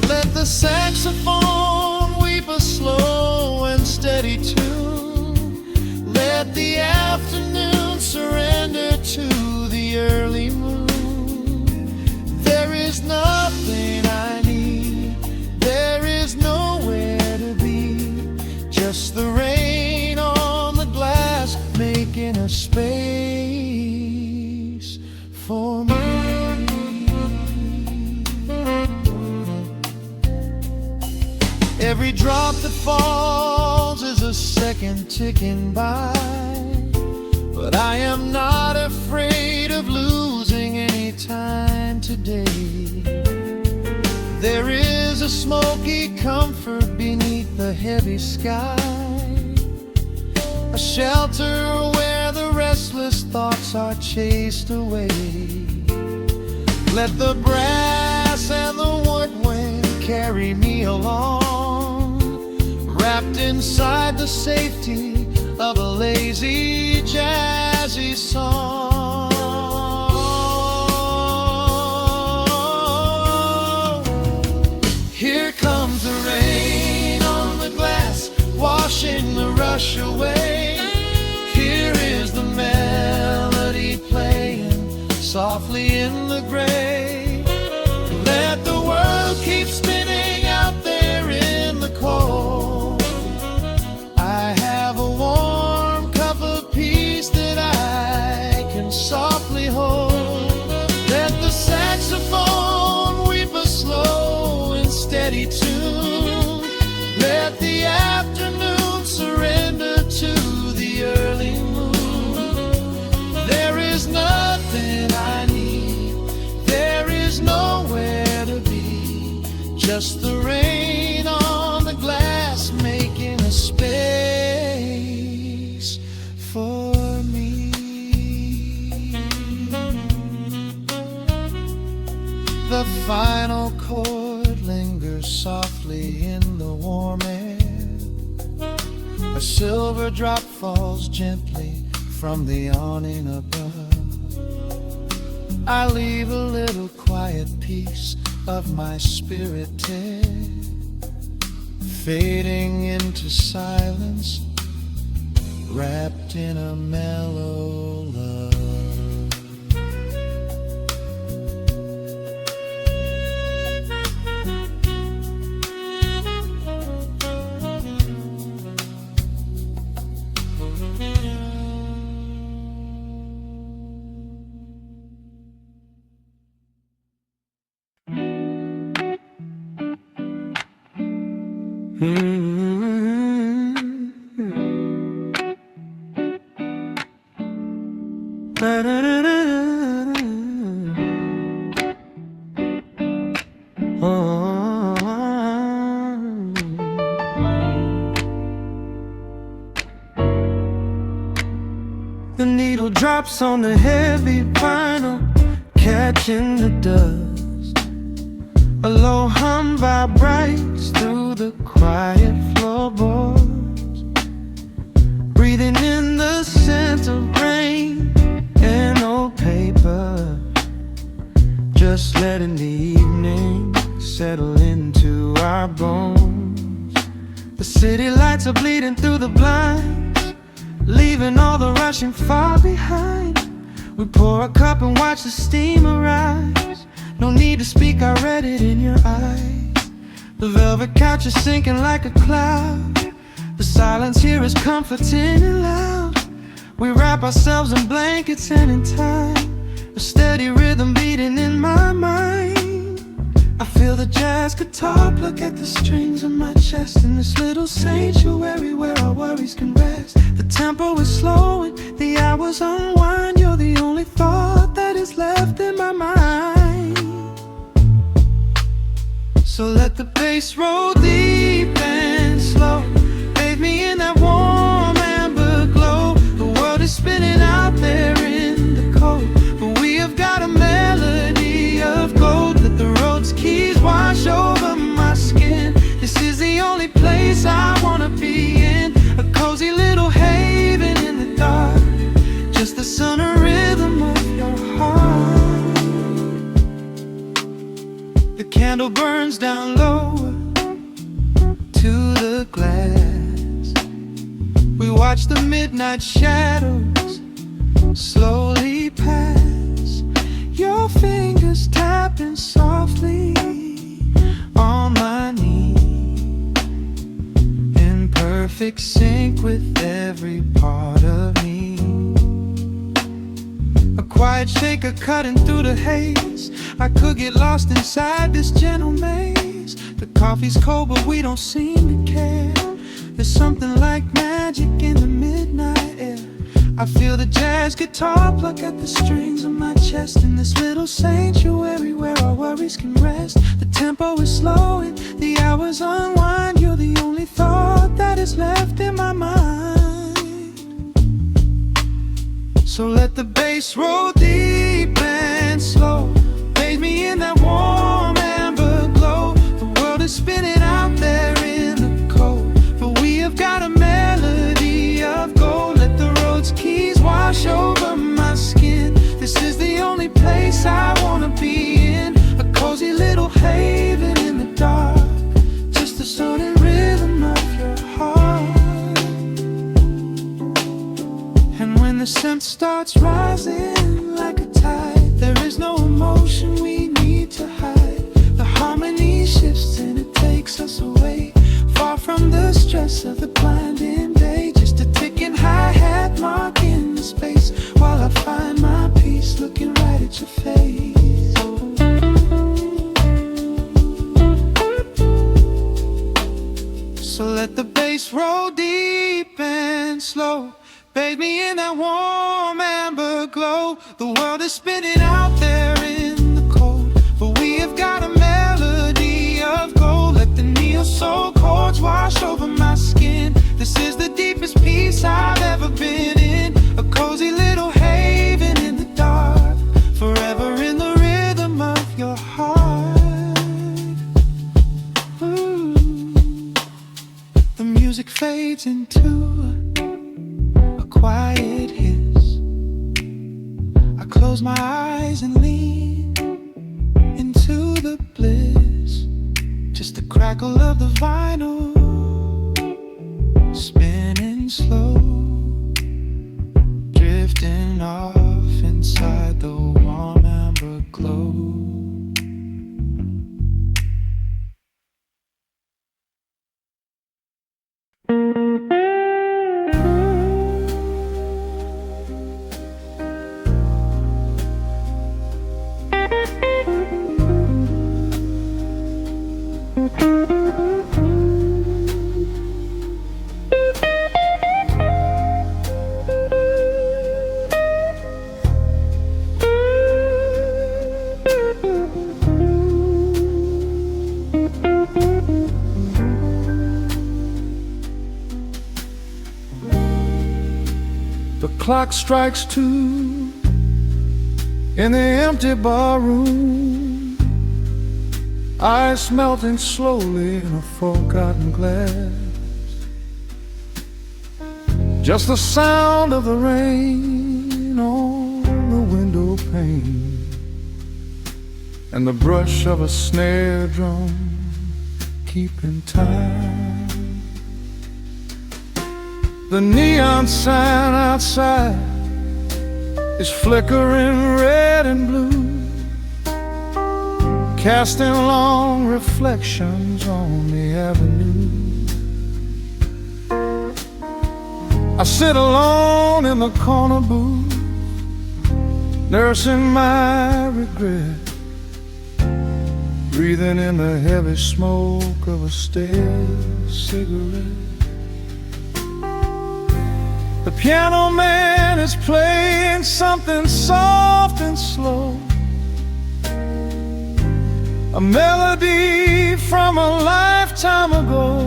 Let the saxophone weep a slow and steady tune. Let the afternoon surrender to the early moon. There is nothing I need, there is nowhere to be, just the rain on the glass making a space for me. Every drop that falls is a second ticking by, but I am not afraid of losing any time today. There is a smoky comfort beneath the heavy sky, a shelter where the restless thoughts are chased away. Let the brass and the woodwind carry me along, wrapped inside the safety of a lazy, jazzy song. Here comes the rain on the glass, washing the rush away. Here is the melody playing softly in the gray. Let the world keep spinning out there in the cold. I have a warm cup of peace that I can softly hold. Let the saxophone weep a slow and steady tune. Let the afternoon surrender to the early moon. There is nothing I need, there is nowhere to be, just the rain on the glass making a space for me. The final chord lingers softly in the warm air. A silver drop falls gently from the awning above. I leave a little quiet piece of my spirit tear, fading into silence, wrapped in a mellow love. The needle drops on the heavy vinyl, catching the dust. A low hum vibrates through the quiet floorboards, breathing in the scent of rain and old paper, just letting the evening settle into our bones. The city lights are bleeding through the blinds, leaving all the rushing far behind. We pour a cup and watch the steam arise. No need to speak, I read it in your eyes. The velvet couch is sinking like a cloud. The silence here is comforting and loud. We wrap ourselves in blankets and in time, a steady rhythm beating in my mind. I feel the jazz guitar pluck at the strings of my chest, in this little sanctuary where our worries can rest. The tempo is slowing, the hours unwind. You're the only thought that is left in my mind. So let the bass roll deep and slow, bathe me in that warm amber glow. The world is spinning out there in the cold, but we have got a melody of gold. Let the road's keys wash over my skin. This is the only place I wanna be in, a cozy little haven in the dark, just the sun and rhythm of your heart. The candle burns down low to the glass. We watch the midnight shadows slowly pass. Your fingers tapping softly on my knee, in perfect sync with every part of me. A quiet shaker cutting through the haze. I could get lost inside this gentle maze. The coffee's cold but we don't seem to care. There's something like magic magic in the midnight air. I feel the jazz guitar pluck at the strings of my chest in this little sanctuary where our worries can rest. The tempo is slow and the hours unwind. You're the only thought that is left in my mind. So let the bass roll deep and slow, bathe me in that warm amber glow. The world is spinning out there in the cold, but we have got a melody of gold. Let the road's keys wash over my skin. This is the only place I wanna be in, a cozy little haven in the dark, just the sound and rhythm of your heart. And when the scent starts rising like a tide, there is no emotion we need to hide. The harmony shifts and it takes us away, far from the stress of the blinding day. Just a ticking hi-hat marking the space while I find my peace looking right at your face. So let the bass roll deep and slow, bathe me in that warm amber glow. The world is spinning out there in the cold, but we have got a melody of gold. Let the neo-soul chords wash over my skin. This is the deepest peace I've ever been in, a cozy little haven in the dark, forever in the rhythm of your heart. Ooh. The music fades into a quiet hiss. I close my eyes and lean into the bliss, just the crackle of the vinyl spinning slow, drifting off inside the warm amber glow. The clock strikes 2 in the empty bar room, ice melting slowly in a forgotten glass. Just the sound of the rain on the window pane and the brush of a snare drum keeping time. The neon sign outside is flickering red and blue, casting long reflections on the avenue. I sit alone in the corner booth, nursing my regret, breathing in the heavy smoke of a stale cigarette. The piano man is playing something soft and slow, a melody from a lifetime ago.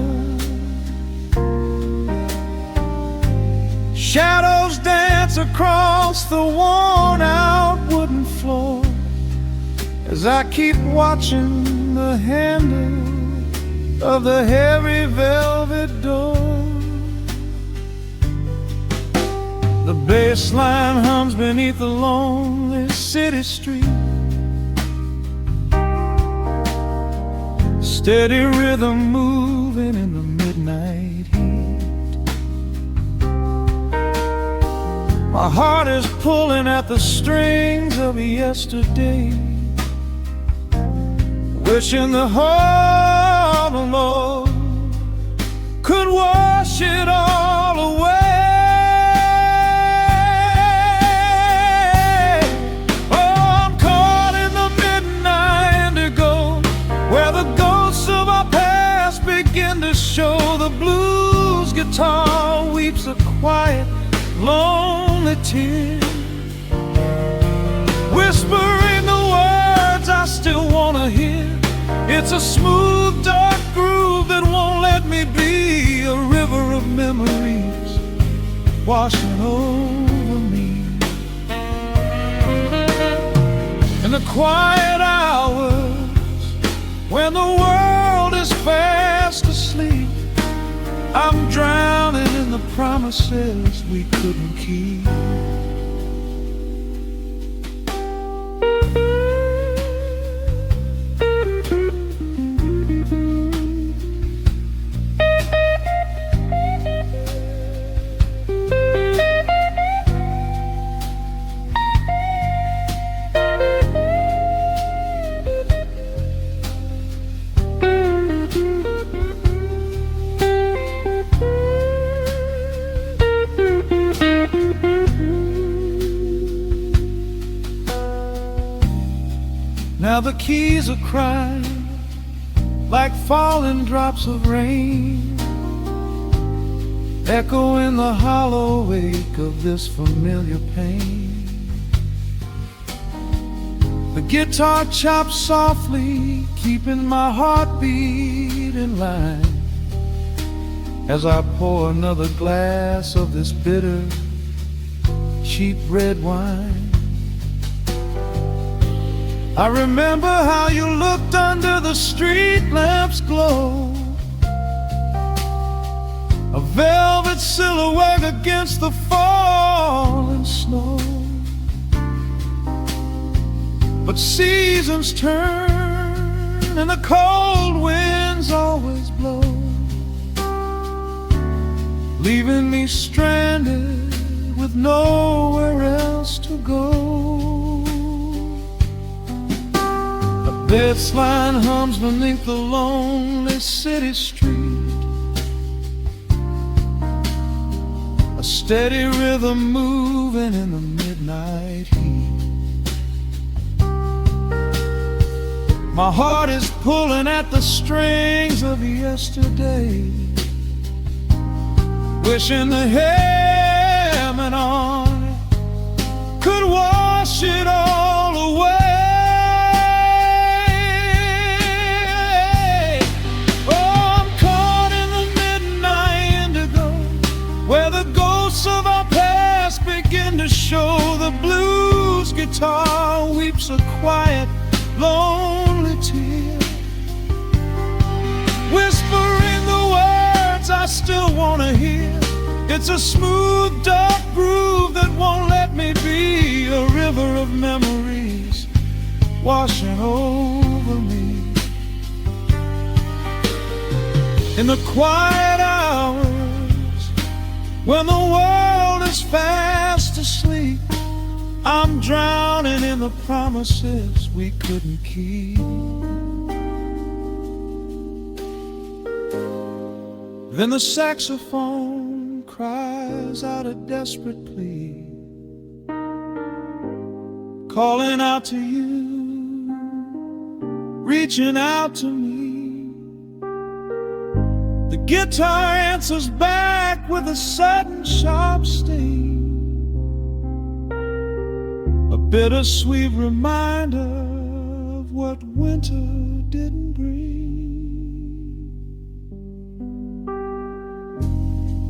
Shadows dance across the worn-out wooden floor as I keep watching the handle of the heavy velvet door. The bass line hums beneath the lonely city street, steady rhythm moving in the midnight heat. My heart is pulling at the strings of yesterday, wishing the heart alone could wash it all away. Show the blues blues guitar weeps a quiet, lonely tear, whispering the words I still wanna hear. It's a smooth, dark groove that won't let me be, a river of memories washing over me. In the quiet hours, when the world is fast asleep, I'm drowning in the promises we couldn't keep. Now the keys are crying like falling drops of rain, echo in the hollow wake of this familiar pain. The guitar chops softly, keeping my heartbeat in line, as I pour another glass of this bitter, cheap red wine. I remember how you looked under the street lamp's glow, a velvet silhouette against the falling snow. But seasons turn and the cold winds always blow, leaving me stranded with nowhere else to go. Bassline hums beneath the lonely city street, a steady rhythm moving in the midnight heat. My heart is pulling at the strings of yesterday, wishing the hammer on it could wash it all away. Of our past begin to show, the blues guitar weeps a quiet, lonely tear, whispering the words I still want to hear. It's a smooth, dark groove that won't let me be, a river of memories washing over me. In the quiet hours, when the world is fast asleep, I'm drowning in the promises we couldn't keep. Then the saxophone cries out a desperate plea, calling out to you, reaching out to me. The guitar answers back with a sudden sharp sting, a bittersweet reminder of what winter didn't bring.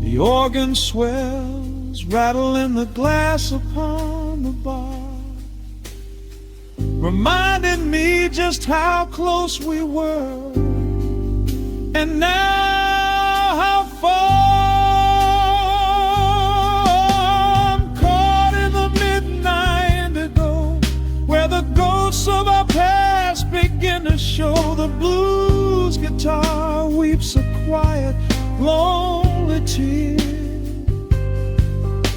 The organ swells, rattling the glass upon the bar, reminding me just how close we were, and now how far. I'm caught in the midnight indigo, where the ghosts of our past begin to show. The blues guitar weeps a quiet, lonely tear,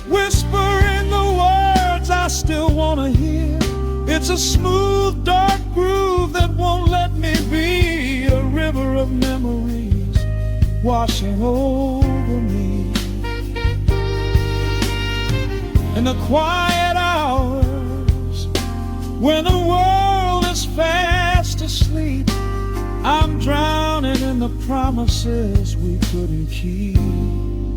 whispering the words I still want to hear. It's a smooth, dark groove that won't let me be, a river of memories washing over me. In the quiet hours, when the world is fast asleep, I'm drowning in the the promises we couldn't keep.